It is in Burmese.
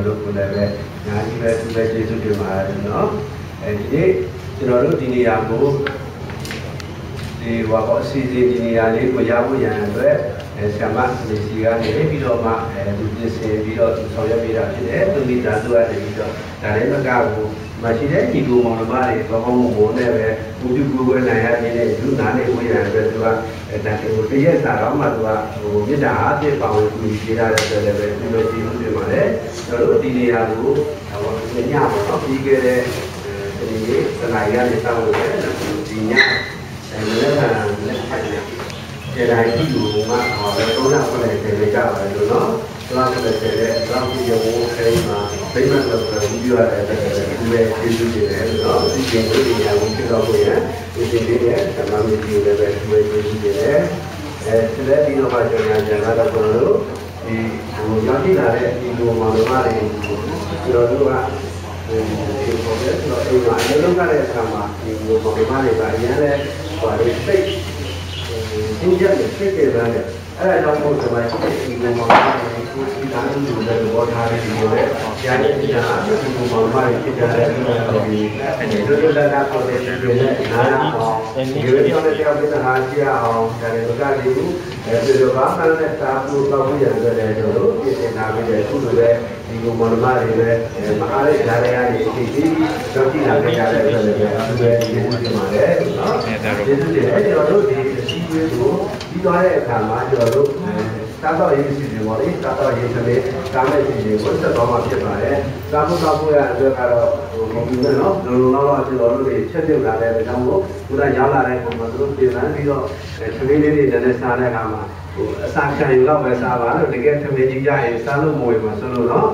တို့ကိုလည်းပဲညာကြီးပဲသူပဲကျေးဇူးတင်ပါတယ်နော်ဒီနေ့ကျွန်တော်တို့ဒီနေရာကိုဒီဝါကောအစီအစဉ်ဒီနေရာလေးကိုရဖို့ရန်အတွက်ဆရာမမေစီကနေပြီးတော့မှသူပြင်ဆင်ပြီးတော့သူဆောင်ရွက်ပေးတာဖြစ်တယ်သူမိသားစုကနေပြီးတော့ဒါလည်းမကဘူးမရှိတဲ့ညီကိုမောင်နှမတွေဘောင်းဘုံနဲ့ပဲဘူတူကူကွယ်နိုင်ရတဲ့လူနာနဲ့ဝေးရတဲ့သူကဒါကိုတရက်စာတော့မှသူကမေတ္တာအားဖြင့်ပါဝင်ကူညီပေးရတဲ့အတွက်လည်းပဲသူတို့ကျေးဇူးတင်ပါတယ်ကျွန်တော်တို့ဒီနေရာကိုညပေါ့နော်ပြီးခဲ့တဲ့ဒီနေ့စနေရနေတောင်းလို့ဒီညလက်ခံလက်ဖက်နေကျေတိုင်းဒီလိုမှတော့လာခွင့်တယ်ကြပါတယ်လို့နော်လာခွင့်တယ်တော့ဒီရောခဲမှာဗိမာန်လို့ပြောပြီးရတယ်ဒီမဲ့ကျေးဇူးတင်တယ်နော်ဒီကျင်းလေးတွေအဝင်တော့ကိုရဒီကျင်းလေးရဲ့ဓမ္မမီဒီလည်းပဲသူ့ရဲ့ကျေးဇူးတင်တယ်ဒီလည်းဒီတော့မှကျွန်တော်ညာတော့ကျွန်တော်တို့ဒီရောက်ရှိလာတဲ့ဒီလိုမှမပါတယ်ကျွန်တော်တို့ကဒီပေါ်တဲ့တော့အိမ်မှာအလုပ်ကတဲ့အခါမှာဒီလိုမှမပါတယ်ဗျာအရင်လည်းဟိုစိတ်သင်ကြားတဲ့ဖြစ်တဲ့ဗျာအဲ့ဒါကြောင့်မို့ဒီမှာဒီလိုမှပါတယ်ကိုစီတာလို့ပြောတဲ့ဘောထားလေးဒီလိုလေညာရဲ့ဒီဟာအတူတူမှပါတယ်ဖြစ်ကြတဲ့ဒီလိုလိုလာတာပေါ်တဲ့ဒီလိုနဲ့နားအောင်ဒီလိုပြောတဲ့ကြောင့်ပြဿနာရှိအောင်ဒါလည်းမကသေးဘူးဒီလိုပါမှလည်းစာပူတော့ပြရတယ်ကျွန်တော်တို့ပြင်ဆင်ထားပြီးတဲ့အခုလိုပဲဒီလိုမှတွေပဲမအားတဲ့ဓာတ်တွေအထိပြီးတော့ကြည့်လာကြတဲ့အတွက်လည်းအခုပဲဒီလိုဖြစ်ပါတယ်နော်ကျေးဇူးတင်တယ်ကျွန်တော်တို့ဒီအစည်းအဝေးကိုပြီးသွားတဲ့အခါမှာကျွန်တော်တို့တာတော့ရေးစီစဉ်ပါလေတာတော့ရေးကလေးကားမဲ့စီစဉ်ကိုဆက်သွားမှဖြစ်ပါတယ်။သာဖို့သာဖို့ရအတွက်ကတော့မဟုတ်ဘူးနော်လုံလုံလောက်ကျွန်တော်တို့တွေချက်ပြုတ်လာတဲ့ကြောင့်မို့ဘုရားရောက်လာတဲ့ပုံမှာသူတို့ပြင်ပန်းပြီးတော့သမီးလေးတွေလည်းစားတဲ့အခါမှာအစာခံယူတော့ပဲစားပါလို့တကယ်သမီးကြီးကြရင်စားလို့မဝင်မှာဆိုလို့နော်